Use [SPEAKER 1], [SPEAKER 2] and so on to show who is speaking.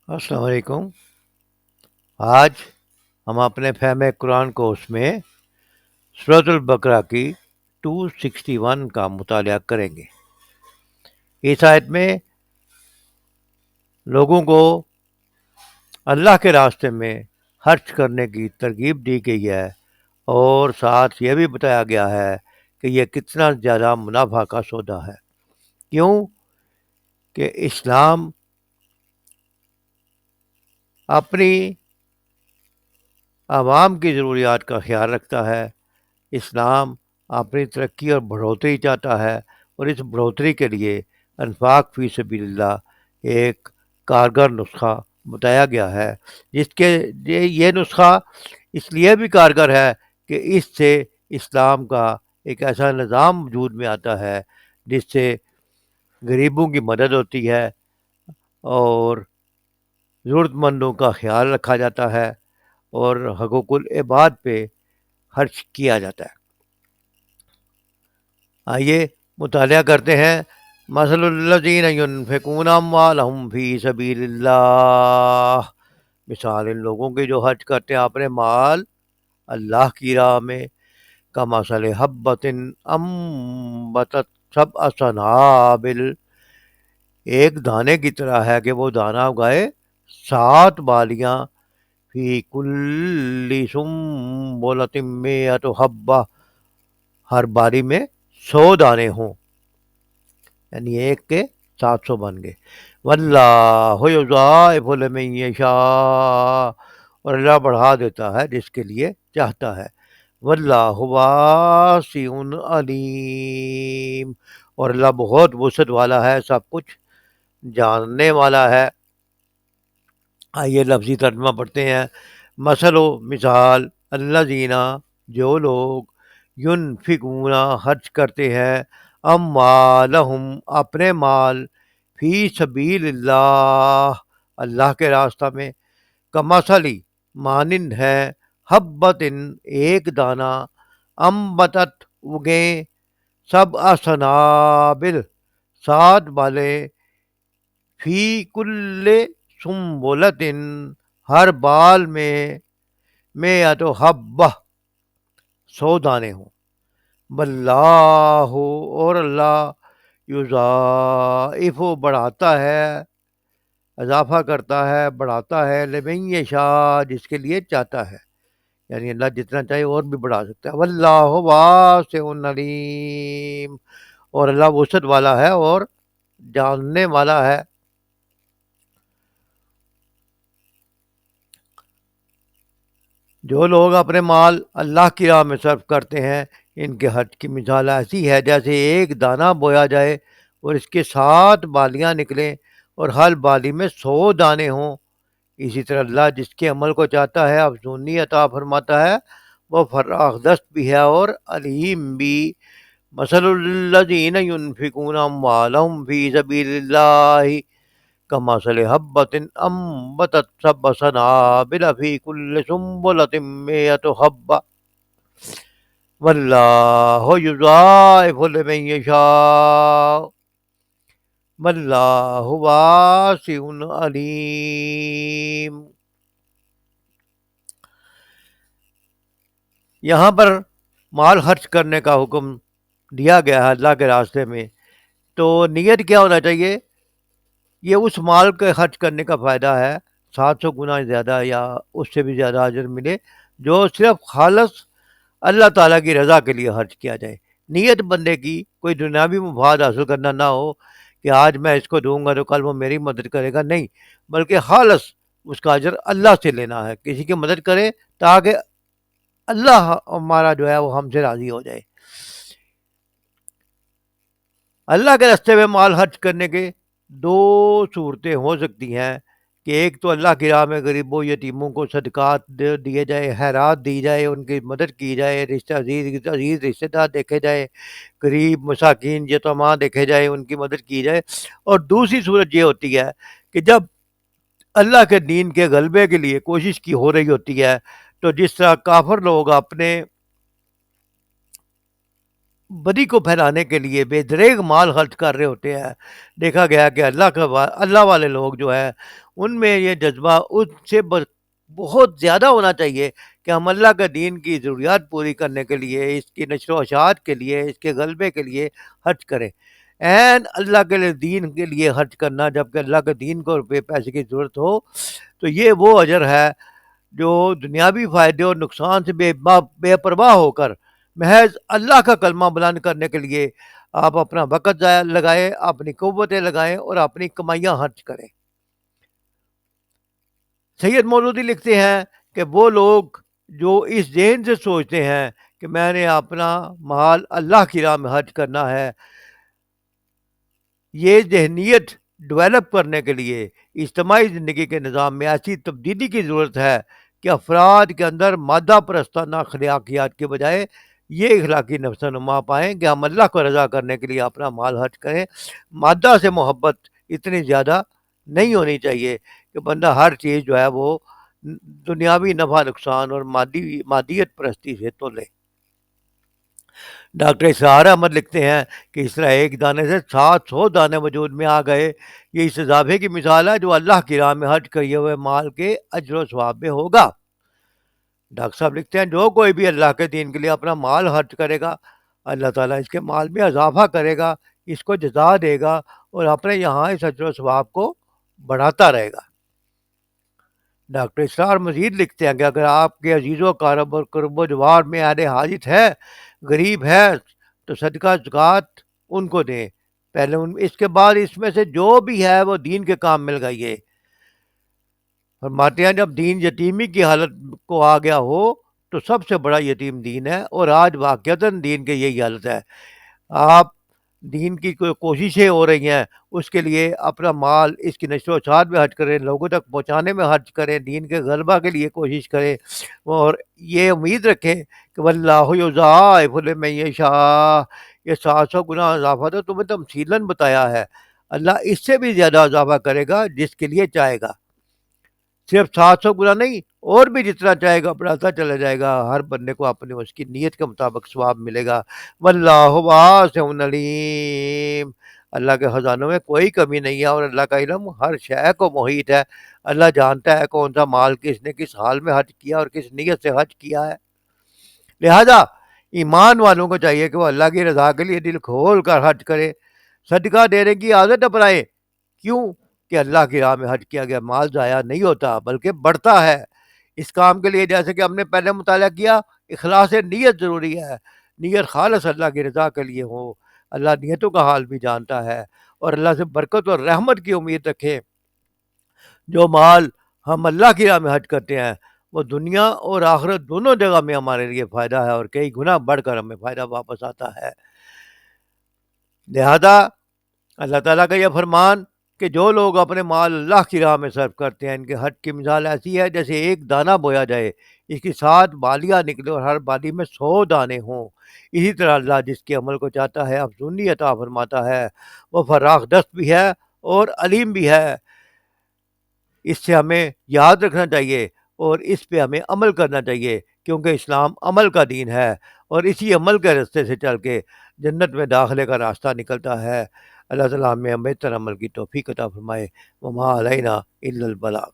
[SPEAKER 1] السلام علیکم۔ آج ہم اپنے فہم قرآن کورس میں سورۃ البقرہ کی 261 کا مطالعہ کریں گے۔ اس آیت میں لوگوں کو اللہ کے راستے میں خرچ کرنے کی ترغیب دی گئی ہے، اور ساتھ یہ بھی بتایا گیا ہے کہ یہ کتنا زیادہ منافع کا سودا ہے۔ کیوں کہ اسلام اپنی عوام کی ضروریات کا خیال رکھتا ہے۔ اسلام اپنی ترقی اور بڑھوتری چاہتا ہے، اور اس بڑھوتری کے لیے انفاق فی سبیل اللہ ایک کارگر نسخہ بتایا گیا ہے، جس کے یہ نسخہ اس لیے بھی کارگر ہے کہ اس سے اسلام کا ایک ایسا نظام وجود میں آتا ہے جس سے غریبوں کی مدد ہوتی ہے اور ضرورت مندوں کا خیال رکھا جاتا ہے اور حقوق العباد پہ خرچ کیا جاتا ہے۔ آئیے مطالعہ کرتے ہیں۔ مثل الذین ینفقون اموالہم فی سبیل اللہ، مثال ان لوگوں کے جو خرچ کرتے ہیں اپنے مال اللہ کی راہ میں، کمثل حبۃ انبتت سبع سنابل، ایک دانے کی طرح ہے کہ وہ دانہ اگائے 7 بالیاں، فی کل سنبلۃ مئۃ حبہ، ہر بالی میں 100 دانے ہوں، یعنی ایک کے 700 بن گئے۔ واللہ یضاعف لمن یشاء، اور اللہ بڑھا دیتا ہے جس کے لیے چاہتا ہے۔ واللہ واسع علیم، اور اللہ بہت وسعت والا ہے، سب کچھ جاننے والا ہے۔ آئیے لفظی ترجمہ پڑھتے ہیں۔ مثل و مثال، الذین، جو لوگ، ینفقون، خرچ کرتے ہیں، اموالہم، اپنے مال، فی سبیل اللہ، اللہ کے راستہ میں، کمثلی، مانند ہے، حبۃ، ایک دانہ، انبتت، اگیں، سبع سنابل، 7 بالیں، فی کل سنبلۃ، ہر بال میں، مئۃ حبہ، 100 دانے ہوں۔ واللہ، اور اللہ، یضاعف، بڑھاتا ہے، اضافہ کرتا ہے، بڑھاتا ہے، لمن یشاء، جس کے لیے چاہتا ہے، یعنی اللہ جتنا چاہے اور بھی بڑھا سکتا ہے۔ واللہ واسع علیم، اور اللہ وسعت والا ہے اور جاننے والا ہے۔ جو لوگ اپنے مال اللہ کی راہ میں صرف کرتے ہیں، ان کے حج کی مثال ایسی ہے جیسے ایک دانہ بویا جائے اور اس کے 7 بالیاں نکلیں اور ہر بالی میں 100 دانے ہوں۔ اسی طرح اللہ جس کے عمل کو چاہتا ہے افزونی عطا فرماتا ہے، وہ فراخ دست بھی ہے اور علیم بھی۔ مثل الذین ینفقون اموالہم فی سبیل اللہ، کمثل حبۃ انبتت سبع سنابل، فی کل سنبلۃ مئۃ حبہ، واللہ یضاعف لمن یشاء، واللہ واسع علیم۔ یہاں پر مال خرچ کرنے کا حکم دیا گیا ہے اللہ کے راستے میں، تو نیت کیا ہونا چاہیے؟ یہ اس مال کے خرچ کرنے کا فائدہ ہے، 700 گنا زیادہ یا اس سے بھی زیادہ اجر ملے، جو صرف خالص اللہ تعالیٰ کی رضا کے لیے خرچ کیا جائے۔ نیت بندے کی کوئی دنیاوی مفاد حاصل کرنا نہ ہو کہ آج میں اس کو دوں گا تو کل وہ میری مدد کرے گا، نہیں، بلکہ خالص اس کا اجر اللہ سے لینا ہے، کسی کی مدد کرے تاکہ اللہ ہمارا جو ہے وہ ہم سے راضی ہو جائے۔ اللہ کے راستے میں مال خرچ کرنے کے 2 صورتیں ہو سکتی ہیں، کہ ایک تو اللہ کی راہ میں غریبوں یتیموں کو صدقات دیے جائے، خیرات دی جائے، ان کی مدد کی جائے، عزیز رشتہ دار دیکھے جائے، غریب مساکین یتیماں دیکھے جائے، ان کی مدد کی جائے۔ اور دوسری صورت یہ ہوتی ہے کہ جب اللہ کے دین کے غلبے کے لیے کوشش کی ہو رہی ہوتی ہے، تو جس طرح کافر لوگ اپنے بدی کو پھیلانے کے لیے بے دریغ مال خرچ کر رہے ہوتے ہیں، دیکھا گیا کہ اللہ والے لوگ جو ہے ان میں یہ جذبہ اس سے بہت زیادہ ہونا چاہیے کہ ہم اللہ کے دین کی ضروریات پوری کرنے کے لیے، اس کی نشر و اشاعت کے لیے، اس کے غلبے کے لیے خرچ کریں۔ این اللہ کے لیے دین کے لیے خرچ کرنا، جبکہ اللہ کے دین کو روپے پیسے کی ضرورت ہو، تو یہ وہ اجر ہے جو دنیاوی فائدے اور نقصان سے بے پرواہ ہو کر محض اللہ کا کلمہ بلند کرنے کے لیے آپ اپنا وقت لگائیں، اپنی قوتیں لگائیں اور اپنی کمائیاں خرچ کریں۔ سید مولودی لکھتے ہیں کہ وہ لوگ جو اس ذہن سے سوچتے ہیں کہ میں نے اپنا مال اللہ کی راہ میں خرچ کرنا ہے، یہ ذہنیت ڈیولپ کرنے کے لیے اجتماعی زندگی کے نظام میں ایسی تبدیلی کی ضرورت ہے کہ افراد کے اندر مادہ پرستانہ اخلاقیات کے بجائے یہ اخلاقی نفس نما پائیں کہ ہم اللہ کو رضا کرنے کے لیے اپنا مال خرچ کریں۔ مادہ سے محبت اتنی زیادہ نہیں ہونی چاہیے کہ بندہ ہر چیز جو ہے وہ دنیاوی نفع نقصان اور مادیت پرستی سے تو لے۔ ڈاکٹر اسرار احمد لکھتے ہیں کہ اس طرح ایک دانے سے 700 دانے وجود میں آ گئے، یہ اس اضافے کی مثال ہے جو اللہ کی راہ میں خرچ کیے ہوئے مال کے اجر و ثواب میں ہوگا۔ ڈاکٹر صاحب لکھتے ہیں جو کوئی بھی اللہ کے دین کے لیے اپنا مال خرچ کرے گا، اللہ تعالیٰ اس کے مال میں اضافہ کرے گا، اس کو جزا دے گا اور اپنے یہاں اس اجر و ثواب کو بڑھاتا رہے گا۔ ڈاکٹر اسرار مزید لکھتے ہیں کہ اگر آپ کے عزیز و قرب و جوار میں اہل حاجت ہے، غریب ہے، تو صدقہ زکوٰۃ ان کو دیں، پہلے اس کے بعد اس میں سے جو بھی ہے وہ دین کے کام میں لگائیے۔ فرماتے ہیں جب دین یتیمی کی حالت کو آ گیا ہو تو سب سے بڑا یتیم دین ہے، اور آج واقعتاً دین کی یہی حالت ہے۔ آپ دین کی کوئی کوششیں ہو رہی ہیں، اس کے لیے اپنا مال اس کی نشر و اشاعت میں خرچ کریں، لوگوں تک پہنچانے میں خرچ کریں، دین کے غلبہ کے لیے کوشش کریں، اور یہ امید رکھیں کہ واللہ یضاعف لمن یشاء، یہ 700 گنا اضافہ تو تمہیں تمثیلاً بتایا ہے، اللہ اس سے بھی زیادہ اضافہ کرے گا جس کے لیے چاہے گا، صرف 700 گنا نہیں، اور بھی جتنا چاہے گا بڑھاتا چلا جائے گا، ہر بندے کو اپنے اس کی نیت کے مطابق ثواب ملے گا۔ واللہ واسع علیم، اللہ کے خزانوں میں کوئی کمی نہیں ہے اور اللہ کا علم ہر شے کو محیط ہے۔ اللہ جانتا ہے کون سا مال کس نے کس حال میں خرچ کیا اور کس نیت سے خرچ کیا ہے۔ لہذا ایمان والوں کو چاہیے کہ وہ اللہ کی رضا کے لیے دل کھول کر خرچ کرے، صدقہ دینے کی عادت اپنائے۔ کیوں کہ اللہ کی راہ میں خرچ کیا گیا مال ضائع نہیں ہوتا بلکہ بڑھتا ہے۔ اس کام کے لیے جیسے کہ ہم نے پہلے مطالعہ کیا، اخلاص نیت ضروری ہے، نیت خالص اللہ کی رضا کے لیے ہو۔ اللہ نیتوں کا حال بھی جانتا ہے، اور اللہ سے برکت اور رحمت کی امید رکھیں۔ جو مال ہم اللہ کی راہ میں خرچ کرتے ہیں وہ دنیا اور آخرت دونوں جگہ میں ہمارے لیے فائدہ ہے، اور کئی گنا بڑھ کر ہمیں فائدہ واپس آتا ہے۔ لہذا اللہ تعالیٰ کا یہ فرمان کہ جو لوگ اپنے مال اللہ کی راہ میں صرف کرتے ہیں، ان کے حج کی مثال ایسی ہے جیسے ایک دانہ بویا جائے، اس کی 7 بالیاں نکلے اور ہر بالی میں 100 دانے ہوں۔ اسی طرح اللہ جس کے عمل کو چاہتا ہے افزونی عطا فرماتا ہے، وہ فراخ دست بھی ہے اور علیم بھی ہے۔ اس سے ہمیں یاد رکھنا چاہیے اور اس پہ ہمیں عمل کرنا چاہیے، کیونکہ اسلام عمل کا دین ہے، اور اسی عمل کے راستے سے چل کے جنت میں داخلے کا راستہ نکلتا ہے۔ اللہ تعالیٰ ہمیں بہتر عمل کی توفیق عطا فرمائے۔ وما علینا الا البلاغ۔